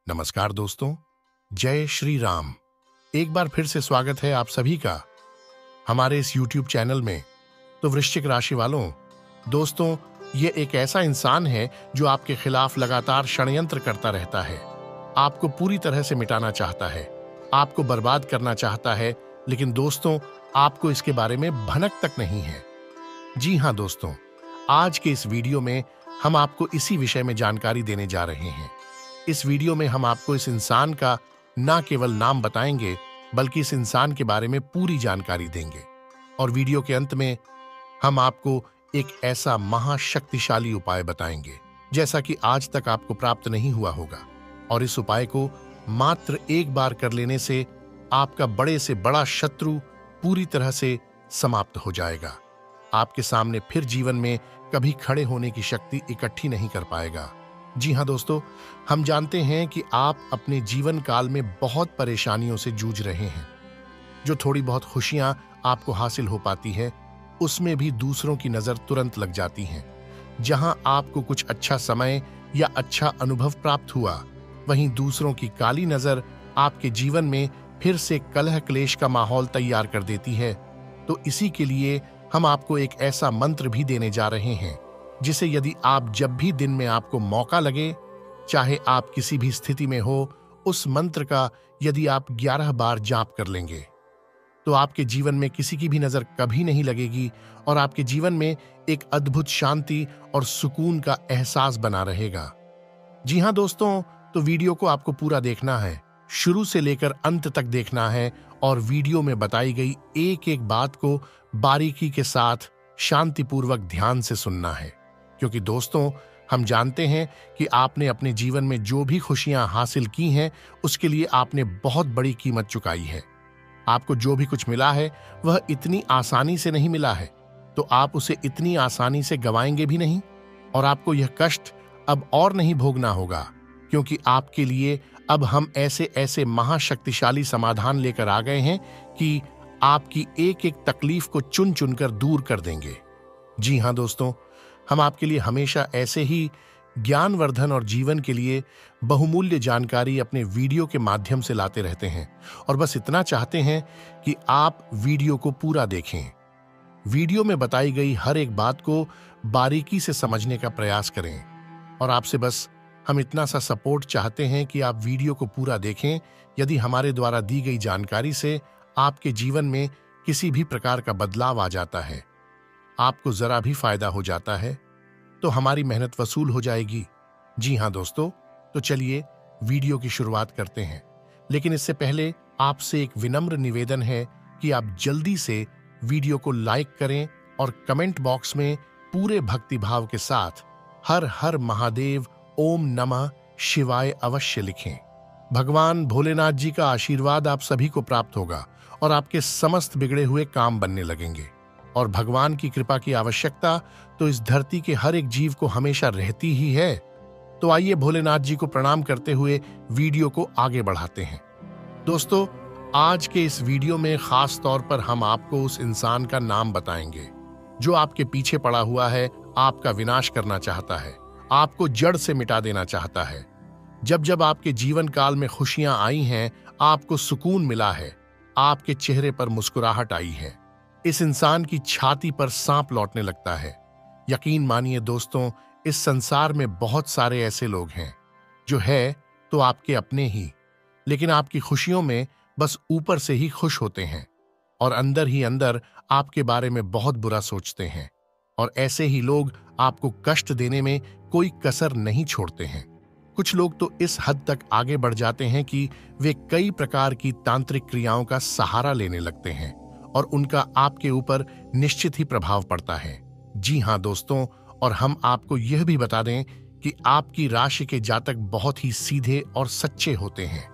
नमस्कार दोस्तों, जय श्री राम। एक बार फिर से स्वागत है आप सभी का हमारे इस YouTube चैनल में। तो वृश्चिक राशि वालों, दोस्तों, ये एक ऐसा इंसान है जो आपके खिलाफ लगातार षड्यंत्र करता रहता है, आपको पूरी तरह से मिटाना चाहता है, आपको बर्बाद करना चाहता है, लेकिन दोस्तों आपको इसके बारे में भनक तक नहीं है। जी हाँ दोस्तों, आज के इस वीडियो में हम आपको इसी विषय में जानकारी देने जा रहे हैं। इस वीडियो में हम आपको इस इंसान का न केवल नाम बताएंगे, बल्कि इस इंसान के बारे में पूरी जानकारी देंगे। और वीडियो के अंत में हम आपको एक ऐसा महाशक्तिशाली उपाय बताएंगे, जैसा कि आज तक आपको प्राप्त नहीं हुआ होगा। और इस उपाय को मात्र एक बार कर लेने से आपका बड़े से बड़ा शत्रु पूरी तरह से समाप्त हो जाएगा। आपके सामने फिर जीवन में कभी खड़े होने की शक्ति इकट्ठी नहीं कर पाएगा। जी हाँ दोस्तों, हम जानते हैं कि आप अपने जीवन काल में बहुत परेशानियों से जूझ रहे हैं। जो थोड़ी बहुत खुशियां आपको हासिल हो पाती है, उसमें भी दूसरों की नजर तुरंत लग जाती हैं। जहां आपको कुछ अच्छा समय या अच्छा अनुभव प्राप्त हुआ, वहीं दूसरों की काली नजर आपके जीवन में फिर से कलह क्लेश का माहौल तैयार कर देती है। तो इसी के लिए हम आपको एक ऐसा मंत्र भी देने जा रहे हैं, जिसे यदि आप जब भी दिन में आपको मौका लगे, चाहे आप किसी भी स्थिति में हो, उस मंत्र का यदि आप 11 बार जाप कर लेंगे, तो आपके जीवन में किसी की भी नजर कभी नहीं लगेगी और आपके जीवन में एक अद्भुत शांति और सुकून का एहसास बना रहेगा। जी हाँ दोस्तों, तो वीडियो को आपको पूरा देखना है, शुरू से लेकर अंत तक देखना है और वीडियो में बताई गई एक एक बात को बारीकी के साथ शांतिपूर्वक ध्यान से सुनना है। क्योंकि दोस्तों, हम जानते हैं कि आपने अपने जीवन में जो भी खुशियां हासिल की हैं, उसके लिए आपने बहुत बड़ी कीमत चुकाई है। आपको जो भी कुछ मिला है, वह इतनी आसानी से नहीं मिला है, तो आप उसे इतनी आसानी से गंवाएंगे भी नहीं। और आपको यह कष्ट अब और नहीं भोगना होगा, क्योंकि आपके लिए अब हम ऐसे ऐसे महाशक्तिशाली समाधान लेकर आ गए हैं कि आपकी एक एक तकलीफ को चुन चुनकर दूर कर देंगे। जी हाँ दोस्तों, हम आपके लिए हमेशा ऐसे ही ज्ञानवर्धन और जीवन के लिए बहुमूल्य जानकारी अपने वीडियो के माध्यम से लाते रहते हैं, और बस इतना चाहते हैं कि आप वीडियो को पूरा देखें। वीडियो में बताई गई हर एक बात को बारीकी से समझने का प्रयास करें, और आपसे बस हम इतना सा सपोर्ट चाहते हैं कि आप वीडियो को पूरा देखें। यदि हमारे द्वारा दी गई जानकारी से आपके जीवन में किसी भी प्रकार का बदलाव आ जाता है, आपको जरा भी फायदा हो जाता है, तो हमारी मेहनत वसूल हो जाएगी। जी हाँ दोस्तों, तो चलिए वीडियो की शुरुआत करते हैं। लेकिन इससे पहले आपसे एक विनम्र निवेदन है कि आप जल्दी से वीडियो को लाइक करें और कमेंट बॉक्स में पूरे भक्तिभाव के साथ हर हर महादेव ओम नमः शिवाय अवश्य लिखें। भगवान भोलेनाथ जी का आशीर्वाद आप सभी को प्राप्त होगा और आपके समस्त बिगड़े हुए काम बनने लगेंगे। और भगवान की कृपा की आवश्यकता तो इस धरती के हर एक जीव को हमेशा रहती ही है। तो आइए भोलेनाथ जी को प्रणाम करते हुए वीडियो को आगे बढ़ाते हैं। दोस्तों, आज के इस वीडियो में खास तौर पर हम आपको उस इंसान का नाम बताएंगे जो आपके पीछे पड़ा हुआ है, आपका विनाश करना चाहता है, आपको जड़ से मिटा देना चाहता है। जब जब आपके जीवन काल में खुशियां आई हैं, आपको सुकून मिला है, आपके चेहरे पर मुस्कुराहट आई है, इस इंसान की छाती पर सांप लौटने लगता है। यकीन मानिए दोस्तों, इस संसार में बहुत सारे ऐसे लोग हैं जो है तो आपके अपने ही, लेकिन आपकी खुशियों में बस ऊपर से ही खुश होते हैं और अंदर ही अंदर आपके बारे में बहुत बुरा सोचते हैं। और ऐसे ही लोग आपको कष्ट देने में कोई कसर नहीं छोड़ते हैं। कुछ लोग तो इस हद तक आगे बढ़ जाते हैं कि वे कई प्रकार की तांत्रिक क्रियाओं का सहारा लेने लगते हैं और उनका आपके ऊपर निश्चित ही प्रभाव पड़ता है। जी हाँ दोस्तों, और हम आपको यह भी बता दें कि आपकी राशि के जातक बहुत ही सीधे और सच्चे होते हैं।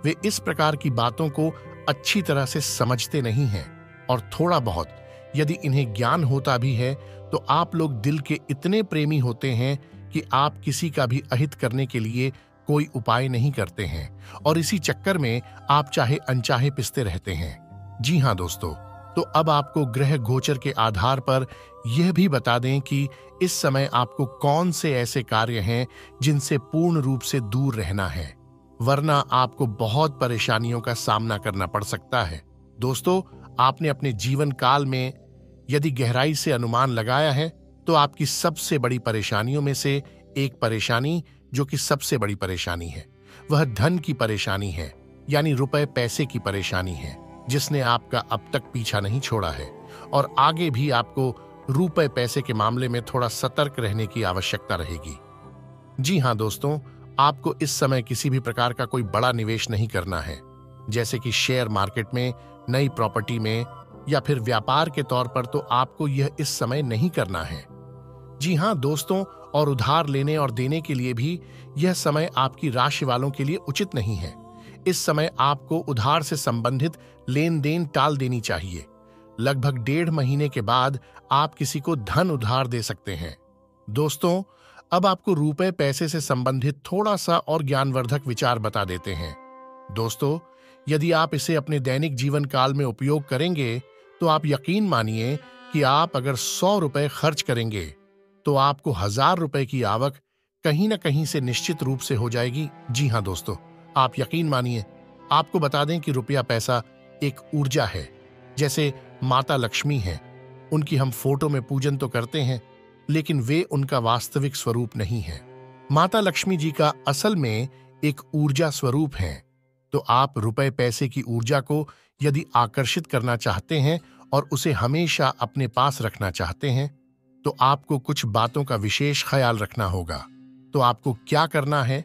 वे इस प्रकार की बातों को अच्छी तरह से समझते नहीं हैं, और थोड़ा बहुत यदि इन्हें ज्ञान होता भी है, तो आप लोग दिल के इतने प्रेमी होते हैं कि आप किसी का भी अहित करने के लिए कोई उपाय नहीं करते हैं, और इसी चक्कर में आप चाहे अनचाहे पिसते रहते हैं। जी हाँ दोस्तों, तो अब आपको ग्रह गोचर के आधार पर यह भी बता दें कि इस समय आपको कौन से ऐसे कार्य हैं जिनसे पूर्ण रूप से दूर रहना है। वरना आपको बहुत परेशानियों का सामना करना पड़ सकता है। दोस्तों, आपने अपने जीवन काल में यदि गहराई से अनुमान लगाया है तो आपकी सबसे बड़ी परेशानियों में से एक परेशानी, जो कि सबसे बड़ी परेशानी है, वह धन की परेशानी है, यानी रुपए पैसे की परेशानी है, जिसने आपका अब तक पीछा नहीं छोड़ा है और आगे भी आपको रुपए पैसे के मामले में थोड़ा सतर्क रहने की आवश्यकता रहेगी। जी हाँ दोस्तों, आपको इस समय किसी भी प्रकार का कोई बड़ा निवेश नहीं करना है, जैसे कि शेयर मार्केट में, नई प्रॉपर्टी में या फिर व्यापार के तौर पर, तो आपको यह इस समय नहीं करना है। जी हाँ दोस्तों, और उधार लेने और देने के लिए भी यह समय आपकी राशि वालों के लिए उचित नहीं है। इस समय आपको उधार से संबंधित लेन देन टाल देनी चाहिए। लगभग 1.5 महीने के बाद आप किसी को धन उधार दे सकते हैं। दोस्तों, अब आपको रुपए पैसे से संबंधित थोड़ा सा और ज्ञानवर्धक विचार बता देते हैं। दोस्तों, यदि आप इसे अपने दैनिक जीवन काल में उपयोग करेंगे तो आप यकीन मानिए कि आप अगर 100 रुपए खर्च करेंगे तो आपको 1000 रुपए की आवक कहीं ना कहीं से निश्चित रूप से हो जाएगी। जी हाँ दोस्तों, आप यकीन मानिए। आपको बता दें कि रुपया पैसा एक ऊर्जा है, जैसे माता लक्ष्मी है। उनकी हम फोटो में पूजन तो करते हैं, लेकिन वे उनका वास्तविक स्वरूप नहीं है। माता लक्ष्मी जी का असल में एक ऊर्जा स्वरूप है। तो आप रुपए पैसे की ऊर्जा को यदि आकर्षित करना चाहते हैं और उसे हमेशा अपने पास रखना चाहते हैं, तो आपको कुछ बातों का विशेष ख्याल रखना होगा। तो आपको क्या करना है,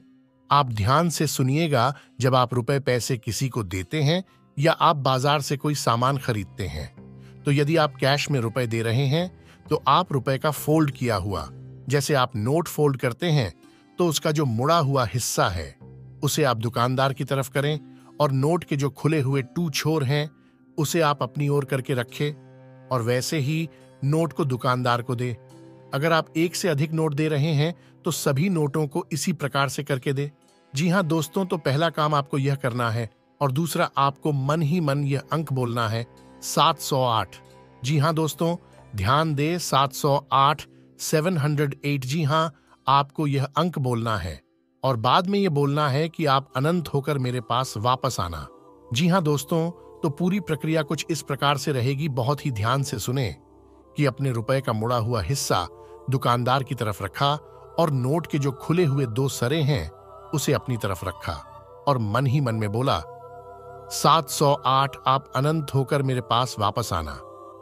आप ध्यान से सुनिएगा। जब आप रुपए पैसे किसी को देते हैं या आप बाजार से कोई सामान खरीदते हैं, तो यदि आप कैश में रुपए दे रहे हैं तो आप रुपए का फोल्ड किया हुआ, जैसे आप नोट फोल्ड करते हैं, तो उसका जो मुड़ा हुआ हिस्सा है उसे आप दुकानदार की तरफ करें और नोट के जो खुले हुए 2 छोर हैं उसे आप अपनी ओर करके रखें और वैसे ही नोट को दुकानदार को दे। अगर आप एक से अधिक नोट दे रहे हैं तो सभी नोटों को इसी प्रकार से करके दे। जी हाँ दोस्तों, तो पहला काम आपको यह करना है और दूसरा आपको मन ही मन यह अंक बोलना है, 708। जी हाँ दोस्तों, ध्यान दे, 708, 708। जी हाँ, आपको यह अंक बोलना है और बाद में यह बोलना है कि आप अनंत होकर मेरे पास वापस आना। जी हाँ दोस्तों, तो पूरी प्रक्रिया कुछ इस प्रकार से रहेगी। बहुत ही ध्यान से सुने कि अपने रुपए का मुड़ा हुआ हिस्सा दुकानदार की तरफ रखा और नोट के जो खुले हुए 2 सरे हैं उसे अपनी तरफ रखा और मन ही मन में बोला, 708, आप अनंत होकर मेरे पास वापस आना।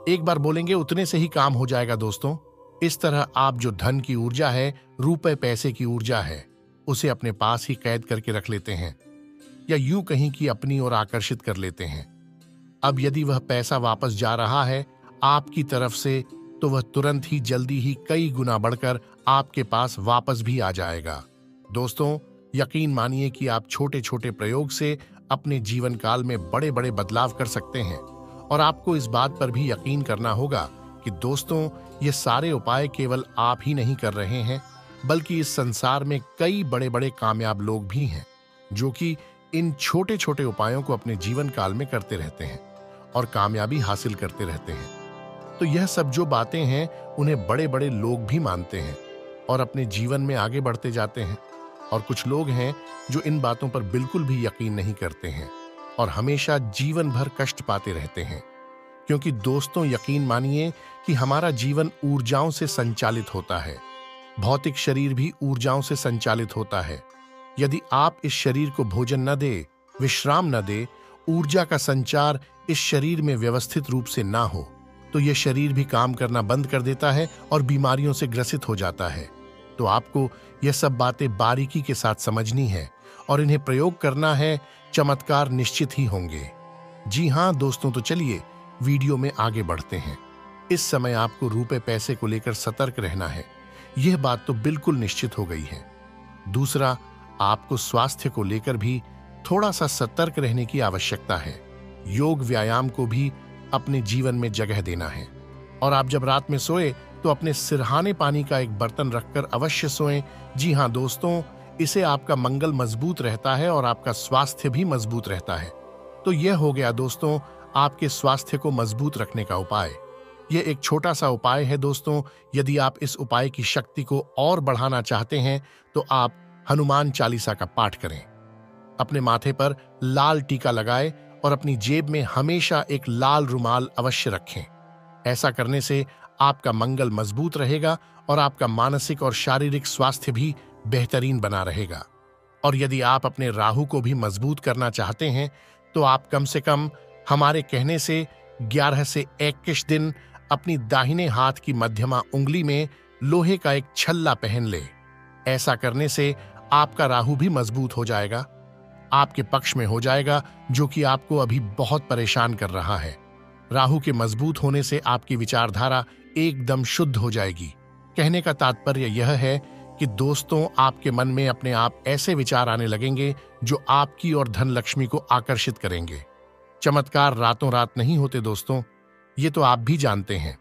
एक बार बोलेंगे उतने से ही काम हो जाएगा दोस्तों। इस तरह आप जो धन की ऊर्जा है, रुपए पैसे की ऊर्जा है, उसे अपने पास ही कैद करके रख लेते हैं या यूं कहीं कि अपनी ओर आकर्षित कर लेते हैं। अब यदि वह पैसा वापस जा रहा है आपकी तरफ से, तो वह तुरंत ही जल्दी ही कई गुना बढ़कर आपके पास वापस भी आ जाएगा। दोस्तों, यकीन मानिए कि आप छोटे छोटे प्रयोग से अपने जीवन काल में बड़े बड़े बदलाव कर सकते हैं और आपको इस बात पर भी यकीन करना होगा कि दोस्तों, ये सारे उपाय केवल आप ही नहीं कर रहे हैं, बल्कि इस संसार में कई बड़े बड़े कामयाब लोग भी हैं जो कि इन छोटे छोटे उपायों को अपने जीवन काल में करते रहते हैं और कामयाबी हासिल करते रहते हैं। तो यह सब जो बातें हैं उन्हें बड़े बड़े लोग भी मानते हैं और अपने जीवन में आगे बढ़ते जाते हैं। और कुछ लोग हैं जो इन बातों पर बिल्कुल भी यकीन नहीं करते हैं और हमेशा जीवन भर कष्ट पाते रहते हैं। क्योंकि दोस्तों, यकीन मानिए कि हमारा जीवन ऊर्जाओं से संचालित होता है। भौतिक शरीर भी ऊर्जाओं से संचालित होता है। यदि आप इस शरीर को भोजन न दे, विश्राम न दे, ऊर्जा का संचार इस शरीर में व्यवस्थित रूप से ना हो, तो यह शरीर भी काम करना बंद कर देता है और बीमारियों से ग्रसित हो जाता है। तो आपको यह सब बातें बारीकी के साथ समझनी है और इन्हें प्रयोग करना है। चमत्कार निश्चित ही होंगे। जी हाँ दोस्तों, तो चलिए वीडियो में आगे बढ़ते हैं। इस समय आपको रुपए पैसे को लेकर सतर्क रहना है, यह बात तो बिल्कुल निश्चित हो गई है। दूसरा, आपको स्वास्थ्य को लेकर भी थोड़ा सा सतर्क रहने की आवश्यकता है। योग व्यायाम को भी अपने जीवन में जगह देना है और आप जब रात में सोए तो अपने सिरहाने पानी का एक बर्तन रखकर अवश्य सोएं। जी हाँ दोस्तों, इससे आपका मंगल मजबूत रहता है और आपका स्वास्थ्य भी मजबूत रहता है। तो यह हो गया दोस्तों आपके स्वास्थ्य को मजबूत रखने का उपाय। यह एक छोटा सा उपाय है दोस्तों। यदि आप इस उपाय की शक्ति को और बढ़ाना चाहते हैं तो आप हनुमान चालीसा का पाठ करें। अपने माथे पर लाल टीका लगाए और अपनी जेब में हमेशा एक लाल रुमाल अवश्य रखें। ऐसा करने से आपका मंगल मजबूत रहेगा और आपका मानसिक और शारीरिक स्वास्थ्य भी बेहतरीन बना रहेगा। और यदि आप अपने राहु को भी मजबूत करना चाहते हैं तो आप कम से कम हमारे कहने से 11 से 21 दिन अपनी दाहिने हाथ की मध्यमा उंगली में लोहे का एक छल्ला पहन ले। ऐसा करने से आपका राहु भी मजबूत हो जाएगा, आपके पक्ष में हो जाएगा, जो कि आपको अभी बहुत परेशान कर रहा है। राहु के मजबूत होने से आपकी विचारधारा एकदम शुद्ध हो जाएगी। कहने का तात्पर्य यह है कि दोस्तों, आपके मन में अपने आप ऐसे विचार आने लगेंगे जो आपकी और धन लक्ष्मी को आकर्षित करेंगे। चमत्कार रातों रात नहीं होते दोस्तों, ये तो आप भी जानते हैं।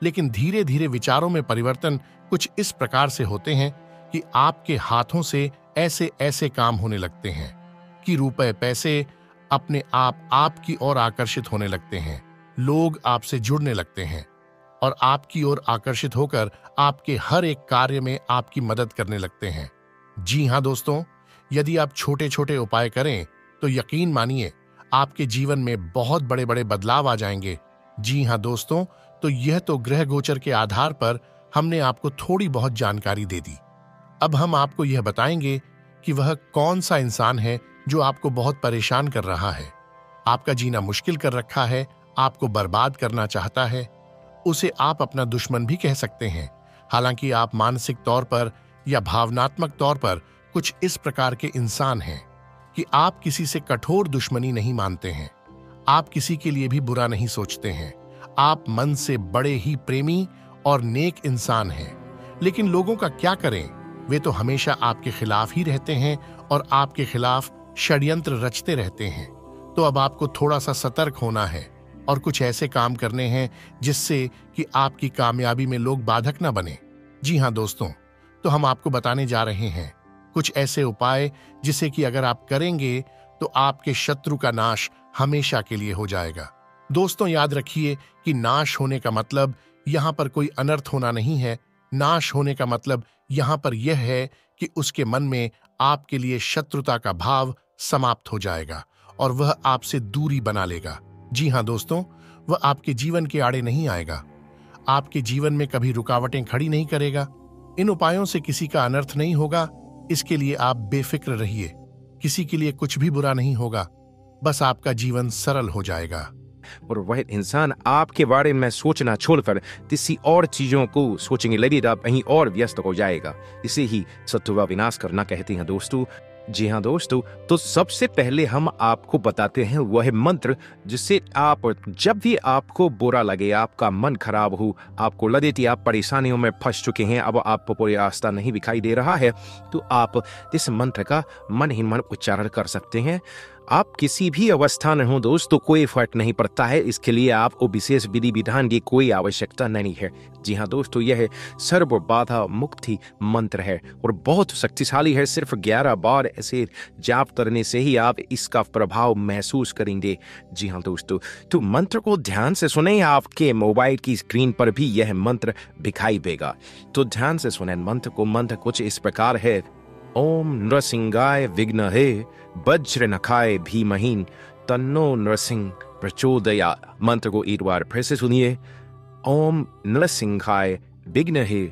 लेकिन धीरे धीरे विचारों में परिवर्तन कुछ इस प्रकार से होते हैं कि आपके हाथों से ऐसे ऐसे काम होने लगते हैं कि रुपए पैसे अपने आप आपकी ओर आकर्षित होने लगते हैं। लोग आपसे जुड़ने लगते हैं और आपकी ओर आकर्षित होकर आपके हर एक कार्य में आपकी मदद करने लगते हैं। जी हाँ दोस्तों, यदि आप छोटे छोटे उपाय करें तो यकीन मानिए आपके जीवन में बहुत बड़े बड़े बदलाव आ जाएंगे। जी हाँ दोस्तों, तो यह तो ग्रह गोचर के आधार पर हमने आपको थोड़ी बहुत जानकारी दे दी। अब हम आपको यह बताएंगे कि वह कौन सा इंसान है जो आपको बहुत परेशान कर रहा है, आपका जीना मुश्किल कर रखा है, आपको बर्बाद करना चाहता है। उसे आप अपना दुश्मन भी कह सकते हैं। हालांकि आप मानसिक तौर पर या भावनात्मक तौर पर कुछ इस प्रकार के इंसान हैं कि आप किसी से कठोर दुश्मनी नहीं मानते हैं, आप किसी के लिए भी बुरा नहीं सोचते हैं, आप मन से बड़े ही प्रेमी और नेक इंसान हैं। लेकिन लोगों का क्या करें, वे तो हमेशा आपके खिलाफ ही रहते हैं और आपके खिलाफ षड्यंत्र रचते रहते हैं। तो अब आपको थोड़ा सा सतर्क होना है और कुछ ऐसे काम करने हैं जिससे कि आपकी कामयाबी में लोग बाधक न बने। जी हाँ दोस्तों, तो हम आपको बताने जा रहे हैं कुछ ऐसे उपाय जिसे कि अगर आप करेंगे तो आपके शत्रु का नाश हमेशा के लिए हो जाएगा। दोस्तों, याद रखिए कि नाश होने का मतलब यहाँ पर कोई अनर्थ होना नहीं है। नाश होने का मतलब यहाँ पर यह है कि उसके मन में आपके लिए शत्रुता का भाव समाप्त हो जाएगा और वह आपसे दूरी बना लेगा। जी हाँ दोस्तों, वह आपके जीवन के आड़े नहीं आएगा, आपके जीवन में कभी रुकावटें खड़ी नहीं करेगा। इन उपायों से किसी का अनर्थ नहीं होगा, इसके लिए आप बेफिक्र रहिए। किसी के लिए कुछ भी बुरा नहीं होगा, बस आपका जीवन सरल हो जाएगा। और वह इंसान आपके बारे में सोचना छोड़कर किसी और चीजों को सोचेंगे लगेगा, कहीं और व्यस्त हो जाएगा। इसे ही शत्रु का विनाश करना कहते हैं दोस्तों। जी हाँ दोस्तों, तो सबसे पहले हम आपको बताते हैं वह मंत्र जिससे आप जब भी आपको बुरा लगे, आपका मन खराब हो, आपको लगे कि आप परेशानियों में फंस चुके हैं, अब आपको कोई रास्ता नहीं दिखाई दे रहा है, तो आप इस मंत्र का मन ही मन उच्चारण कर सकते हैं। आप किसी भी अवस्था में हो दोस्तों, कोई फर्क नहीं पड़ता है। इसके लिए आपको विशेष विधि विधान की कोई आवश्यकता नहीं है। जी हाँ दोस्तों, यह सर्व बाधा मुक्ति मंत्र है और बहुत शक्तिशाली है। सिर्फ 11 बार ऐसे जाप करने से ही आप इसका प्रभाव महसूस करेंगे। जी हाँ दोस्तों, तो मंत्र को ध्यान से सुने। आपके मोबाइल की स्क्रीन पर भी यह मंत्र दिखाई देगा, तो ध्यान से सुने मंत्र को। मंत्र कुछ इस प्रकार है: ओम नृसिंहाय विघ्नहे वज्र नखाय भीमहि तन्नो नृसिंह प्रचोदयात्। मंत्र को एक बार फिर से सुनिए। ओम नृसिंहाय विघ्नहे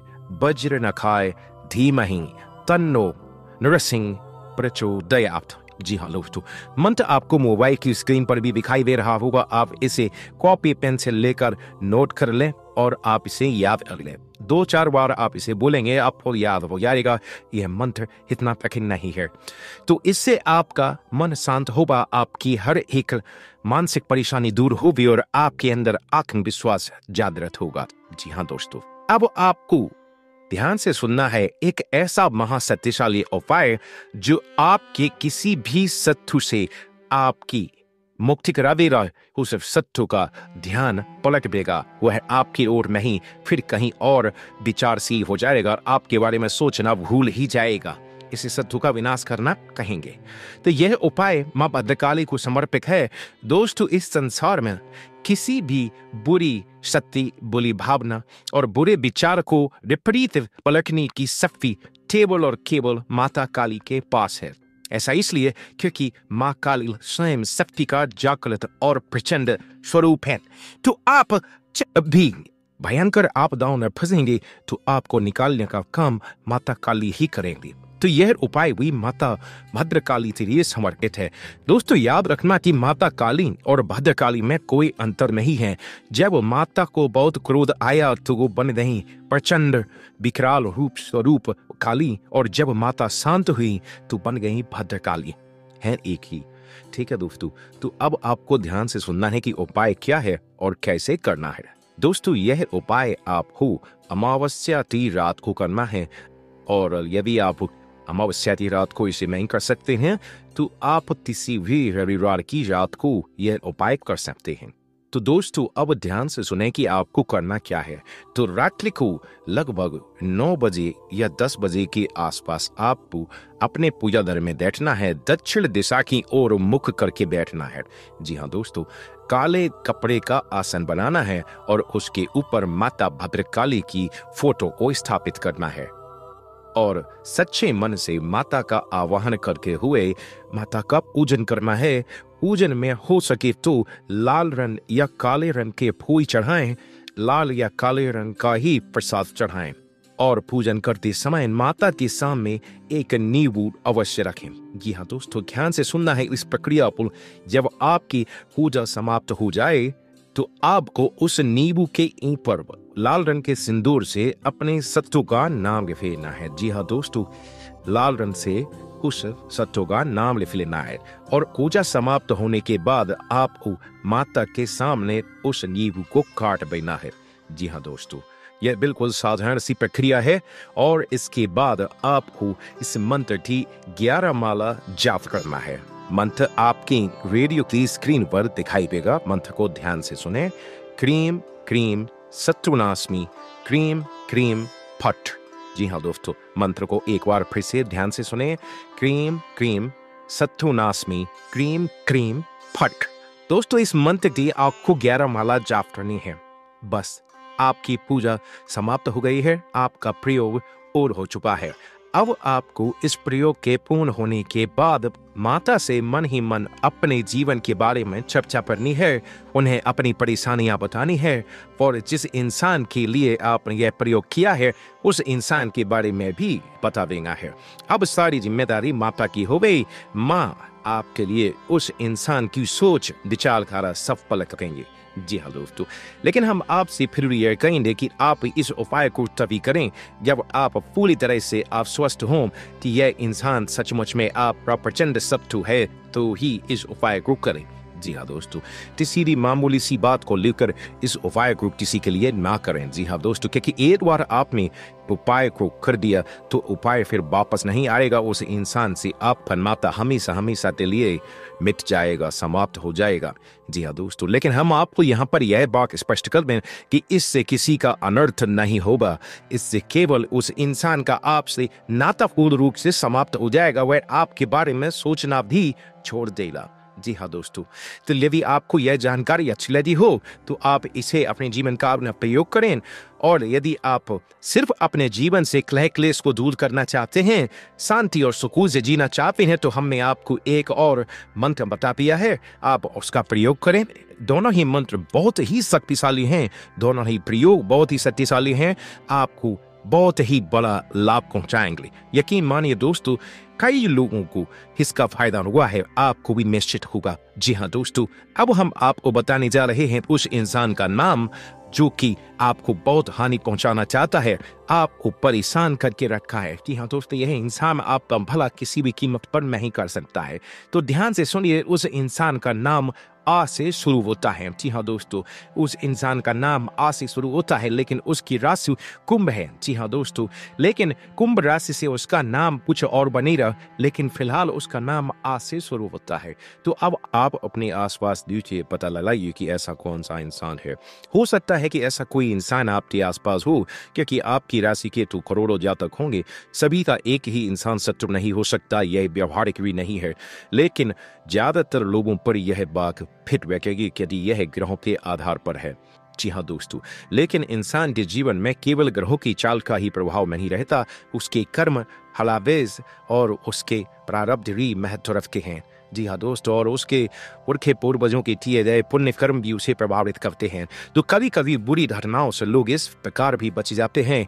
वज्र नखाय धीमहि तन्नो नृसिंह प्रचोदयात्। जी हाँ दोस्तों, मंत्र आपको मोबाइल की स्क्रीन पर भी दिखाई दे रहा होगा। आप इसे कॉपी पेन से लेकर नोट कर लें और आप इसे याद कर लें। 2-4 बार आप इसे बोलेंगे, आपको याद हो जाएगा। यह मंत्र इतना कठिन नहीं है। तो इससे आपका मन शांत होगा, आपकी हर एक मानसिक परेशानी दूर होगी और आपके अंदर आत्मविश्वास जागृत होगा। जी हाँ दोस्तों, अब आपको ध्यान से सुनना है एक ऐसा महाशक्तिशाली उपाय जो आपके किसी भी शत्रु से आपकी मुक्ति करा देगा। उस शत्रु का ध्यान पलट देगा, वह आपकी ओर नहीं फिर कहीं और विचारशील हो जाएगा, आपके बारे में सोचना भूल ही जाएगा। इसे शत्रु का विनाश करना कहेंगे। तो यह उपाय मां भद्रकाली को समर्पित है। दोस्तों, इस संसार में किसी भी बुरी शक्ति, बुरी भावना और बुरे विचार को विपरीत पलटने की शक्ति केवल और केवल माता काली के पास है। ऐसा इसलिए क्योंकि माँ काली स्वयं शक्ति का जागृत और प्रचंड स्वरूप है। तो आप जब भी भयंकर आपदाओं में फंसेंगे तो आपको निकालने का काम माता काली ही करेंगी। तो यह उपाय भी माता भद्रकाली के लिए समर्पित है। दोस्तों याद रखना कि माता काली और भद्रकाली में कोई अंतर नहीं है। जब माता को बहुत क्रोध आया तो वो बन गई प्रचंड विकराल रूप स्वरूप काली, और जब माता शांत हुई तो बन गई भद्रकाली, है एक ही। ठीक है दोस्तों, तो अब आपको ध्यान से सुनना है कि उपाय क्या है और कैसे करना है। दोस्तों यह उपाय आपको अमावस्या की रात को करना है, और यदि आप अमावस्या की रात को इसे नहीं कर सकते हैं तो आप किसी भी रविवार की रात को यह उपाय कर सकते हैं। तो दोस्तों अब ध्यान से सुने कि आपको करना क्या है। तो रात्रि को लगभग 9 बजे या 10 बजे के आसपास आपको अपने पूजा घर में बैठना है। दक्षिण दिशा की ओर मुख करके बैठना है। जी हाँ दोस्तों, काले कपड़े का आसन बनाना है और उसके ऊपर माता भद्रकाली की फोटो को स्थापित करना है, और सच्चे मन से माता का आवाहन करके हुए माता का पूजन करना है। पूजन में हो सके तो लाल रंग या काले रंग के फूल चढ़ाएं, लाल या काले रंग का ही प्रसाद चढ़ाएं, और पूजन करते समय माता के सामने एक नींबू अवश्य रखें। जी हाँ दोस्तों, ध्यान से सुनना है इस प्रक्रिया को। जब आपकी पूजा समाप्त हो जाए तो आपको उस नींबू के ऊपर लाल रंग के सिंदूर से अपने सत्तू का नाम लिख लेना है। जी हाँ दोस्तों, लाल रंग से उस सत्तू का नाम लिख लेना है, और पूजा समाप्त होने के बाद आपको माता के सामने उस नींबू को काट देना है। जी हाँ दोस्तों, यह बिल्कुल साधारण सी प्रक्रिया है, और इसके बाद आपको इस मंत्र की 11 माला जाप करना है। मंत्र आपकी रेडियो की स्क्रीन पर दिखाई देगा। मंत्र को ध्यान से सुने। क्रीम क्रीम शत्रुनाशमी, क्रीम क्रीम फट। जी हाँ दोस्तों, मंत्र को एक बार फिर से ध्यान से सुने। क्रीम क्रीम शत्रुनाशमी, क्रीम क्रीम फट। दोस्तों इस मंत्र की आपको 11 माला जाप करनी है। बस आपकी पूजा समाप्त हो गई है, आपका प्रयोग और हो चुका है। अब आपको इस प्रयोग के पूर्ण होने के बाद माता से मन ही मन अपने जीवन के बारे में चर्चा करनी है, उन्हें अपनी परेशानियां बतानी है, और जिस इंसान के लिए आपने यह प्रयोग किया है उस इंसान के बारे में भी बता देना है। अब सारी जिम्मेदारी माता की हो गई। माँ आपके लिए उस इंसान की सोच विचार धारा सफल करेंगे। जी हाँ दोस्तों, लेकिन हम आपसे फिर यह कहेंगे कि आप इस उपाय को तभी करें जब आप पूरी तरह से आप स्वस्थ हों कि यह इंसान सचमुच में आपका प्रचंड शत्रु है, तो ही इस उपाय को करें। जी हाँ दोस्तों, किसी भी मामूली सी बात को लेकर इस उपाय को किसी के लिए ना करें। जी हाँ दोस्तों, क्योंकि एक बार आपने उपाय को कर दिया तो उपाय फिर वापस नहीं आएगा। उस इंसान से आप फरमाता हमेशा हमेशा के लिए मिट जाएगा, समाप्त हो जाएगा। जी हाँ दोस्तों, लेकिन हम आपको यहाँ पर यह बात स्पष्ट कर दें कि इससे किसी का अनर्थ नहीं होगा। इससे केवल उस इंसान का आपसे नाता पूर्ण रूप से समाप्त हो जाएगा, वह आपके बारे में सोचना भी छोड़ देगा। जी हाँ दोस्तों, तो यदि आपको यह जानकारी अच्छी लगी हो तो आप इसे अपने जीवन काल में प्रयोग करें, और यदि आप सिर्फ अपने जीवन से कलह क्लेश को दूर करना चाहते हैं, शांति और सुकून से जीना चाहते हैं, तो हमने आपको एक और मंत्र बता दिया है, आप उसका प्रयोग करें। दोनों ही मंत्र बहुत ही शक्तिशाली हैं, दोनों ही प्रयोग बहुत ही शक्तिशाली हैं, आपको बहुत ही बड़ा लाभ पहुंचाएंगे। यकीन मानिए दोस्तों, कई लोगों को इसका फायदा हुआ है, आपको भी निश्चित होगा। जी हाँ दोस्तों, अब हम आपको बताने जा रहे हैं उस इंसान का नाम जो कि आपको बहुत हानि पहुंचाना चाहता है, आपको परेशान करके रखा है। जी हाँ दोस्तों, यह इंसान आपका भला किसी भी कीमत पर नहीं कर सकता है। तो ध्यान से सुनिए, उस इंसान का नाम आ से शुरू होता है। जी हाँ दोस्तों, उस इंसान का नाम आ से शुरू होता है, लेकिन उसकी राशि कुंभ है। जी हाँ दोस्तों, लेकिन कुंभ राशि से उसका नाम कुछ और बनेगा, लेकिन फिलहाल उसका नाम आ से शुरू होता है। तो अब आप अपने आसपास दीजिए, पता लगाइए कि ऐसा कौन सा इंसान है। हो सकता है कि ऐसा कोई इंसान आपके आसपास हो, क्योंकि आपकी राशि के तो करोड़ों जातक होंगे। सभी का एक ही इंसान शत्रु नहीं हो सकता, यह व्यवहारिक भी नहीं है, लेकिन ज्यादातर लोगों पर यह बात फिट बैठेगी क्योंकि यह ग्रहों के आधार पर है। जी हाँ दोस्तों, लेकिन इंसान के जीवन में केवल ग्रहों की चाल का ही प्रभाव नहीं रहता, उसके कर्म, हलावेज और उसके प्रारब्ध भी महत्व रखते हैं। जी हाँ दोस्तों, और उसके पुरखे पूर्वजों के किए गए पुण्य कर्म भी उसे प्रभावित करते हैं। तो कभी कभी बुरी घटनाओं से लोग इस प्रकार भी बच जाते हैं,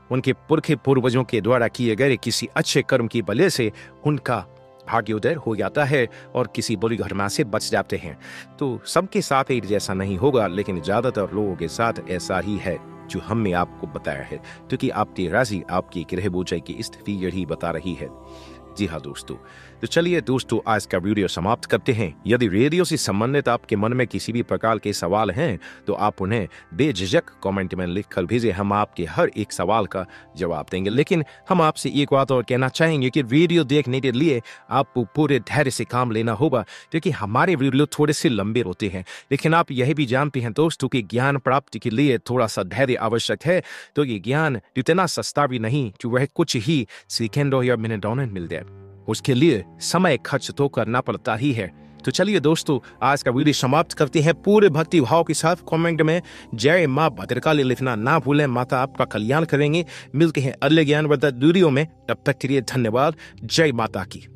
उनके पुरखे पूर्वजों के द्वारा किए गए किसी अच्छे कर्म की वजह से उनका भाग्योदय हो जाता है और किसी बुरी घटना से बच जाते हैं। तो सबके साथ एक जैसा नहीं होगा, लेकिन ज्यादातर लोगों के साथ ऐसा ही है जो हमने आपको बताया है, क्योंकि आपकी राशि, आपकी ग्रह बोझ की स्थिति यही बता रही है। जी हाँ दोस्तों, तो चलिए दोस्तों, आज का वीडियो समाप्त करते हैं। यदि रेडियो से संबंधित आपके मन में किसी भी प्रकार के सवाल हैं तो आप उन्हें बेझिझक कमेंट में लिखकर भेजें, हम आपके हर एक सवाल का जवाब देंगे। लेकिन हम आपसे एक बात और कहना चाहेंगे कि वीडियो देखने के लिए आपको पूरे धैर्य से काम लेना होगा, क्योंकि हमारे वीडियो थोड़े से लंबे होते हैं। लेकिन आप यह भी जानते हैं दोस्तों कि ज्ञान प्राप्ति के लिए थोड़ा सा धैर्य आवश्यक है। तो ये ज्ञान इतना सस्ता भी नहीं कि वह कुछ ही सेकेंडों या मिनटों में मिल जाए, उसके लिए समय खर्च तो करना पड़ता ही है। तो चलिए दोस्तों, आज का वीडियो समाप्त करते हैं। पूरे भक्ति भाव के साथ कमेंट में जय मां भद्रकाली लिखना ना भूलें। माता आपका कल्याण करेंगे। मिलते हैं अगले ज्ञानवर्धक वीडियो में, तब तक के लिए धन्यवाद। जय माता की।